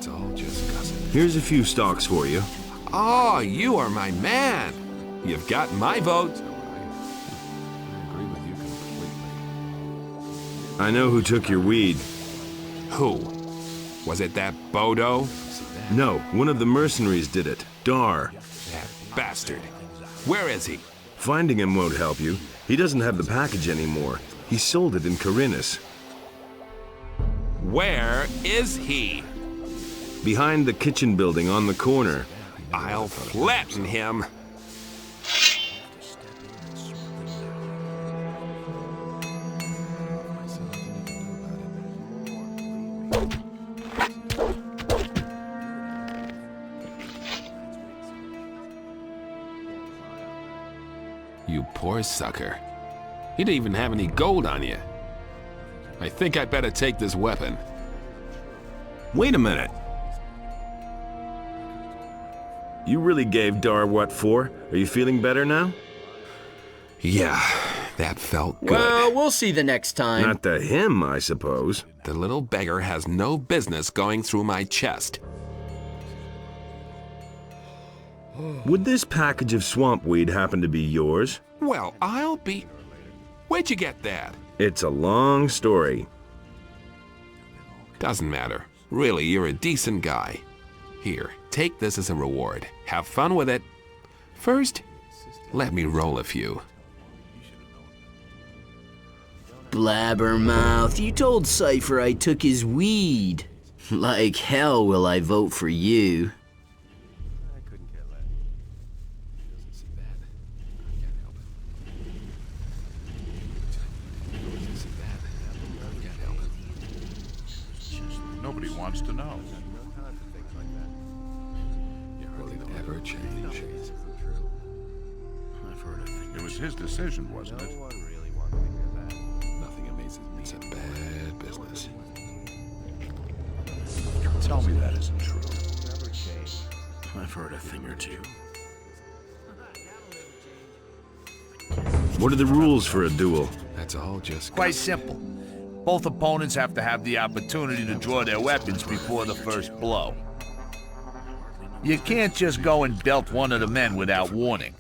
That's all just gossip. Here's a few stocks for you. Oh, you are my man. You've got my vote. I agree with you completely. I know who took your weed. Who? Was it that Bodo? No, one of the mercenaries did it. Dar. That bastard. Where is he? Finding him won't help you. He doesn't have the package anymore. He sold it in Corinus. Where is he? Behind the kitchen building on the corner. I'll flatten him. You poor sucker. You didn't even have any gold on you. I think I'd better take this weapon. Wait a minute. You really gave Dar what for? Are you feeling better now? Yeah, that felt good. Well, we'll see the next time. Not to him, I suppose. The little beggar has no business going through my chest. Would this package of swamp weed happen to be yours? Well, I'll be... Where'd you get that? It's a long story. Doesn't matter. Really, you're a decent guy. Here, take this as a reward. Have fun with it. First, let me roll a few. Blabbermouth, you told Cypher I took his weed. Like hell will I vote for you. Nobody wants to know. Ever change. It was his decision, wasn't it? Nothing amazes me. It's a bad business. Tell me that isn't true. I've heard a thing or two. What are the rules for a duel? That's all just... Quite simple. Both opponents have to have the opportunity to draw their weapons before the first blow. You can't just go and belt one of the men without warning.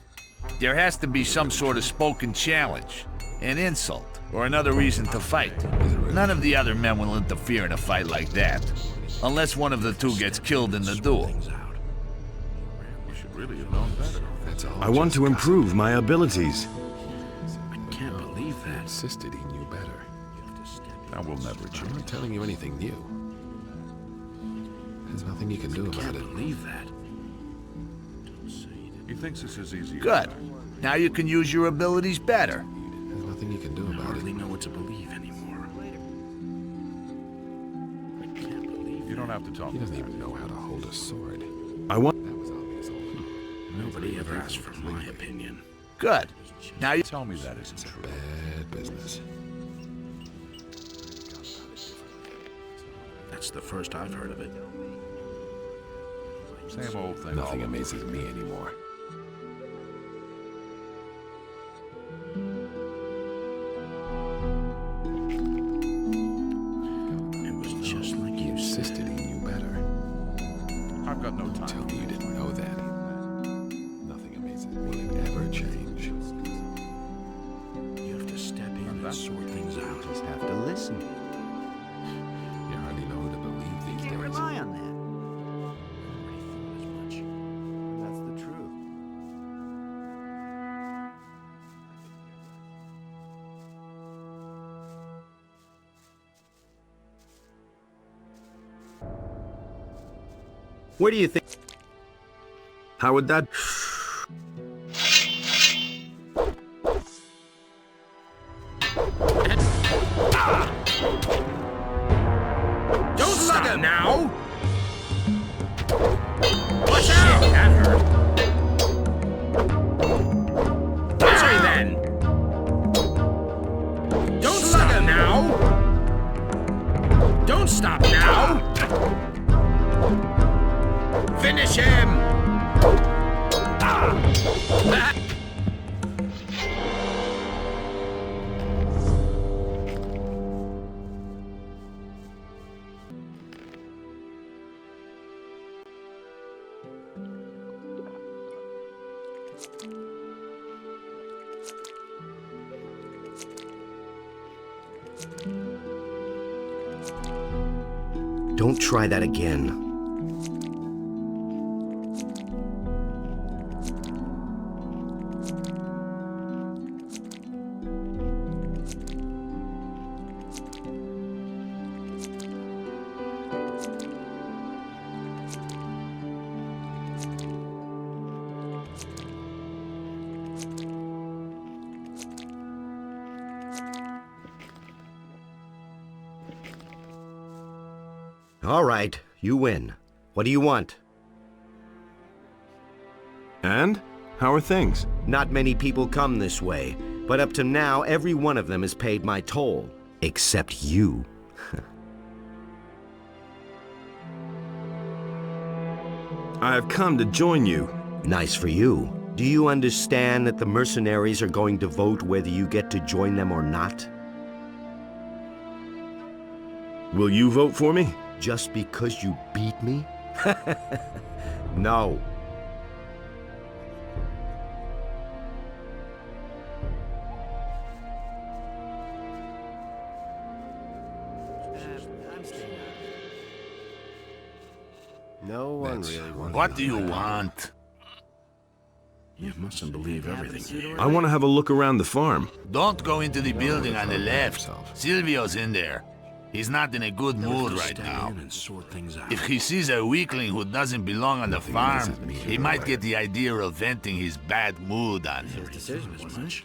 There has to be some sort of spoken challenge, an insult, or another reason to fight. None of the other men will interfere in a fight like that, unless one of the two gets killed in the duel. You should really have known better. That's all I want to improve my abilities. I can't believe that. Insisted he knew better. That will never I'm change. not telling you anything new. There's nothing you can do about Can't it. believe that. He thinks this is easy. Good. Now you can use your abilities better. There's nothing you can do I about hardly it. know what to believe anymore. I can't believe You don't have to talk. He doesn't even know how to hold a sword. I want... That was obvious. nobody ever asked for my opinion. Good. Now you... Tell me that isn't true. Bad business. That's the first I've heard of it. Same old thing. Nothing amazes me anymore. It was just like He you said. insisted he knew better. I've got no Tell time. me you didn't know that. Nothing amazes me. Will it ever change? You have to step in and sort things out. Just have to listen. You hardly know who to believe these Can't days. rely on that. That's the truth. Where do you think... How would that... Don't stop now! Watch out! That hurt. Sorry then. Don't stop now! Don't stop now! Finish him! Ah. Don't try that again. All right, you win. What do you want? And? How are things? Not many people come this way, but up to now, every one of them has paid my toll. Except you. I have come to join you. Nice for you. Do you understand that the mercenaries are going to vote whether you get to join them or not? Will you vote for me? Just because you beat me? No. No one really wants. What do you want? You mustn't believe everything you hear. I want to have a look around the farm. Don't go into the building on the left. Silvio's in there. He's not in a good mood right now. And sort things out. If he sees a weakling who doesn't belong on the farm, he might get the idea of venting his bad mood on him. Decision, wasn't it?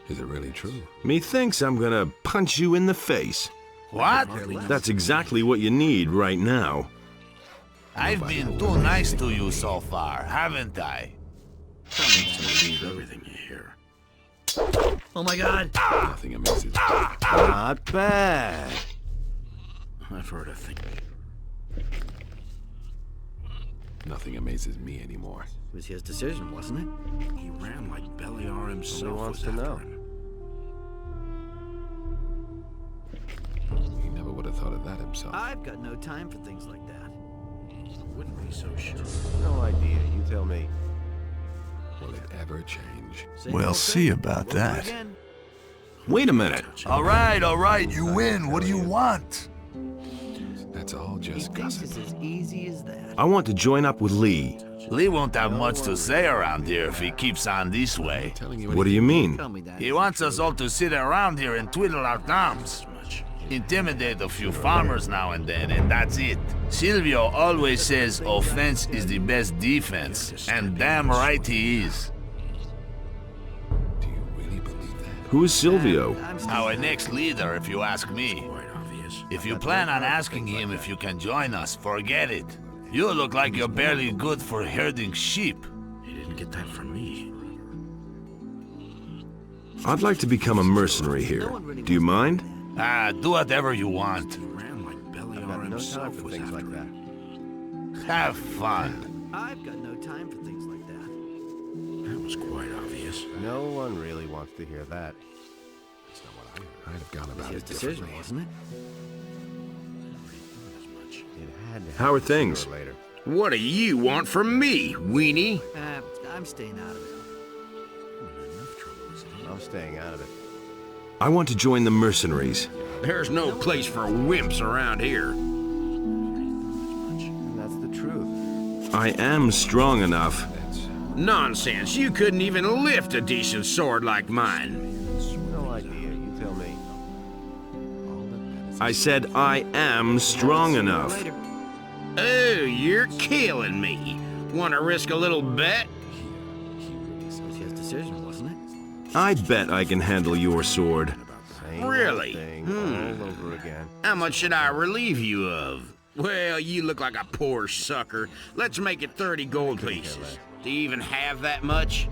Is it really true? Methinks I'm gonna punch you in the face. What? That's exactly what you need right now. I've been too nice to you so far, haven't I? Believe everything you hear. Oh my god! Nothing amazes. Not bad. I've heard a thing. Nothing amazes me anymore. It was his decision, wasn't it? He ran like Beliar himself. wants was to after know. him. He never would have thought of that himself. I've got no time for things like that. I wouldn't be so sure. No idea. You tell me. Will it ever change? We'll see about that. Wait a minute. All right, you win. What do you want? That's all just Thinks gossip. it's as easy as that. I want to join up with Lee. Lee won't have much to say around here if he keeps on this way. Telling you What do you mean? Tell me that. He wants us all to sit around here and twiddle our thumbs. Intimidate a few farmers now and then, and that's it. Silvio always says offense is the best defense, and damn right he is. Do you really believe that? Who is Silvio? Our next leader, if you ask me. Quite obvious. If you plan on asking him if you can join us, forget it. You look like you're barely good for herding sheep. He didn't get that from me. I'd like to become a mercenary here. Do you mind? Do whatever you want. He ran like Beliar Got no time himself for was things after like that. him. Have fun. I've got no time for things like that. That was quite obvious. No one really wants to hear that. That's not what I heard. I'd have gone about His it decision, differently. wasn't it? It had to How are happen things? sooner or later. What do you want from me, weenie? I'm staying out of it. I'm staying out of it. I want to join the mercenaries. There's no place for wimps around here. And that's the truth. I am strong enough. Nonsense, you couldn't even lift a decent sword like mine. No idea. You tell me. I said I am strong enough. Later. Oh, you're killing me. Want to risk a little bet? It was his decision, wasn't it? I bet I can handle your sword. Same old Really? thing all over again. How much should I relieve you of? Well, you look like a poor sucker. Let's make it 30 gold pieces. Do you even have that much?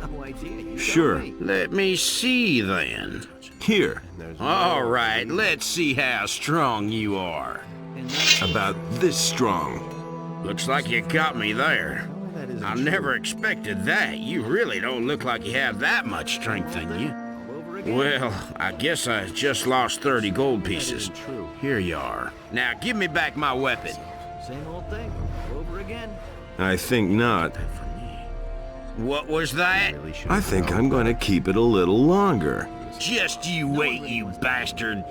No idea. You tell Sure. me. Let me see then. Here, There's All right, let's see how strong you are. And that's about this strong. Looks like you got me there. that isn't I true. never expected that. You really don't look like you have that much strength in you. all over Well, I guess I just lost 30 gold pieces. Here you are. Now give me back my weapon. Same old thing, over again. I think not. What was that? I think I'm going to keep it a little longer. Just you wait, you bastard.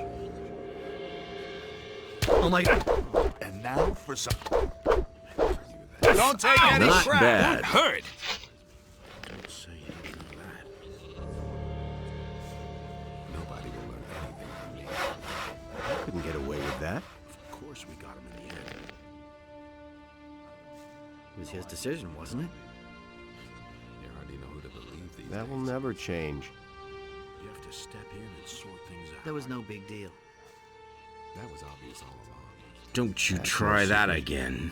Oh my God. And now for some... Don't take any Not crap. bad. Hurt! Nobody will learn anything from me. I couldn't get away with that. Of course we got him in the end. It was his decision, wasn't it? You hardly know who to believe these That will days. never change. You have to step in and sort things out. That was no big deal. That was obvious all along. Don't you try that again.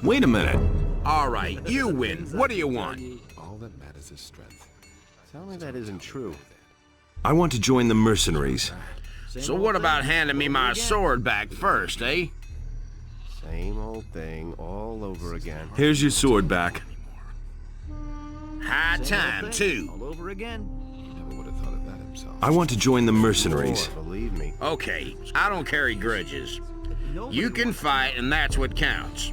Wait a minute. All right, you win. What do you want? All that matters is strength. Tell me that isn't true. I want to join the mercenaries. So what about handing me my sword back first, eh? Same old thing all over again. Here's your sword back. High time, too. All over again. He never would have thought of that himself. I want to join the mercenaries. More, believe me. Okay, I don't carry grudges. You can fight, and that's what counts.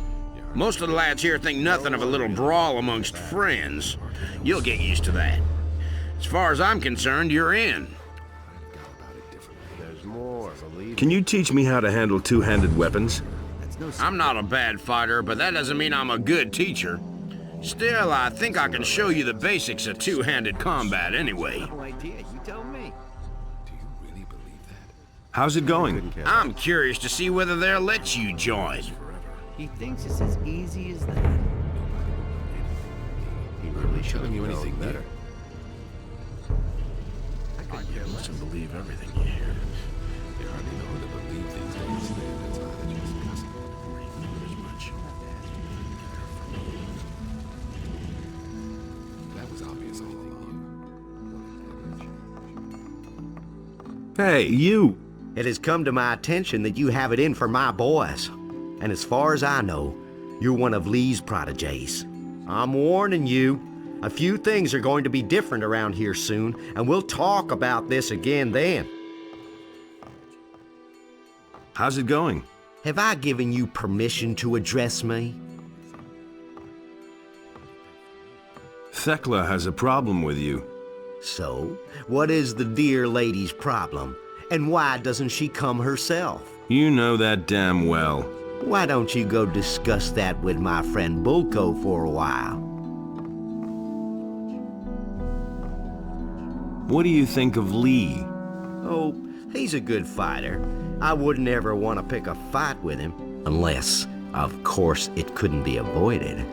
Most of the lads here think nothing of a little brawl amongst friends. You'll get used to that. As far as I'm concerned, you're in. There's more, believe me. Can you teach me how to handle two-handed weapons? That's no I'm not a bad fighter, but that doesn't mean I'm a good teacher. Still, I think I can show you the basics of two-handed combat anyway. No idea. You tell me. Do you really believe that? How's it going? I'm curious to see whether they'll let you join. He thinks it's as easy as that. He really should Telling you anything better. You mustn't believe everything you hear. You hardly know who to believe these days. That's all they're just gossip. As much. That was obvious all along. Hey, you! It has come to my attention that you have it in for my boys. And as far as I know, you're one of Lee's protégés. I'm warning you, a few things are going to be different around here soon, and we'll talk about this again then. How's it going? Have I given you permission to address me? Thekla has a problem with you. So, what is the dear lady's problem? And why doesn't she come herself? You know that damn well. Why don't you go discuss that with my friend Bulko for a while? What do you think of Lee? Oh, he's a good fighter. I wouldn't ever want to pick a fight with him. Unless, of course, it couldn't be avoided.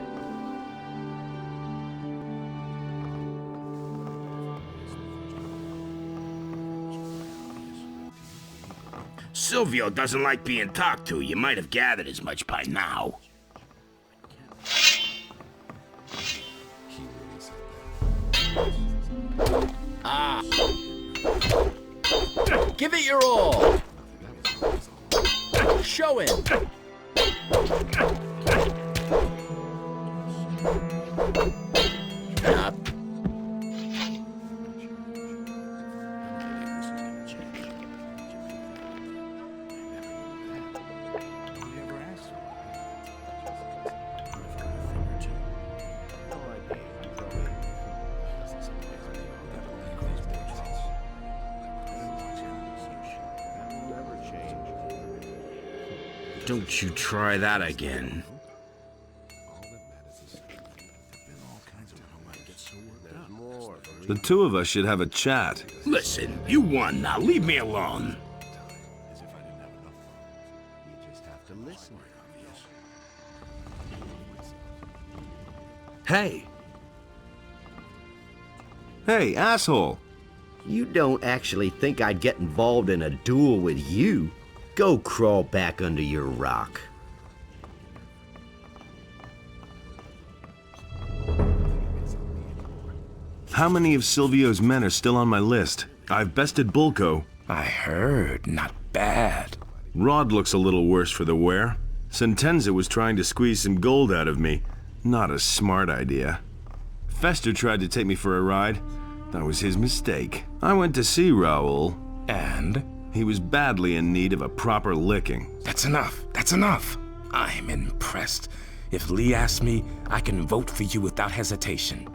Silvio doesn't like being talked to. You might have gathered as much by now. He really said that. Give it your all. Show him. Up. Don't you try that again. The two of us should have a chat. Listen, you won. Now leave me alone. Hey! Hey, asshole! You don't actually think I'd get involved in a duel with you? Go crawl back under your rock. How many of Silvio's men are still on my list? I've bested Bulko. I heard. Not bad. Rod looks a little worse for the wear. Sentenza was trying to squeeze some gold out of me. Not a smart idea. Fester tried to take me for a ride. That was his mistake. I went to see Raoul. And? He was badly in need of a proper licking. That's enough. That's enough. I'm impressed. If Lee asks me, I can vote for you without hesitation.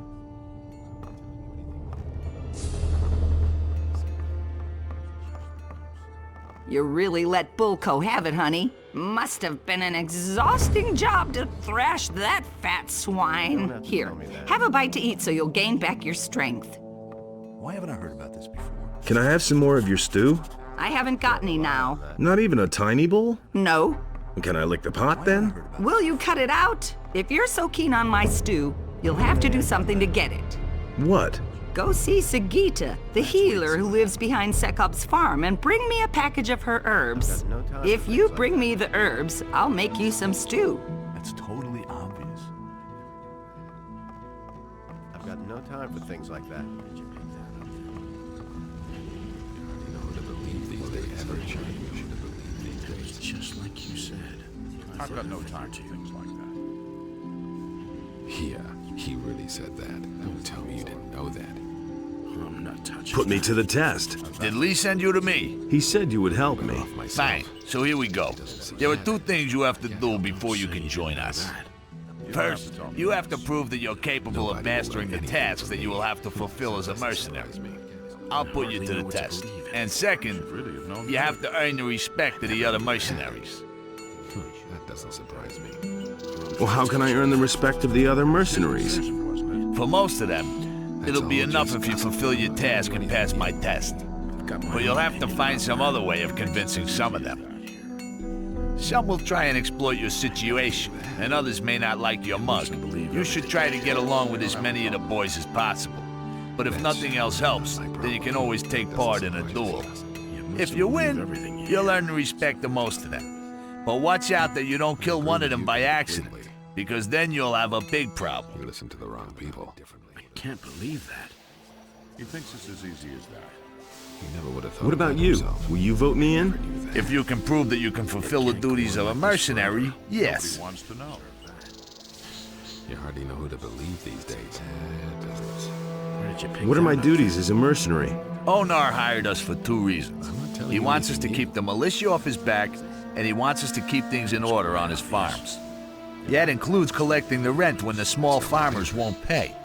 You really let Bulko have it, honey. Must have been an exhausting job to thrash that fat swine. Here, have a bite to eat so you'll gain back your strength. Why haven't I heard about this before? Can I have some more of your stew? I haven't got any now. Not even a tiny bowl? No. Can I lick the pot then? Will you cut it out? If you're so keen on my stew, you'll have to do something to get it. What? Go see Sagita, the healer who lives behind Sekop's farm, and bring me a package of her herbs. If you bring me the herbs, I'll make you some stew. That's totally obvious. I've got no time for things like that. It's just like you said. I've got no time for things like that. Yeah, he really said that. Don't tell me you didn't know that. I'm not touching Put me to the test. Did Lee send you to me? He said you would help me. Fine. So here we go. There are two things you have to do before you can join us. First, you have to prove that you're capable of mastering the tasks that you will have to fulfill as a mercenary. I'll put you to the test. And second, you have to earn the respect of the other mercenaries. That doesn't surprise me. Well, how can I earn the respect of the other mercenaries? For most of them, it'll be enough if you fulfill your task and pass my test. But you'll have to find some other way of convincing some of them. Some will try and exploit your situation, and others may not like your mug. You should try to get along with as many of the boys as possible. But if nothing else helps, then you can always take part in a duel. If you win, you'll earn the respect of most of them. But watch out that you don't kill one of them by accident, because then you'll have a big problem. You listen to the wrong people. I can't believe that. He thinks it's as easy as that. He never would have thought What about you? himself. Will you vote me in? If you can prove that you can fulfill the duties of a mercenary, yes. Wants to know. You hardly know who to believe these days. Where did you pick What are that my up? duties as a mercenary? Onar hired us for two reasons. He wants us to keep the militia off his back, and he wants us to keep things in order on his farms. That includes collecting the rent when the small farmers won't pay.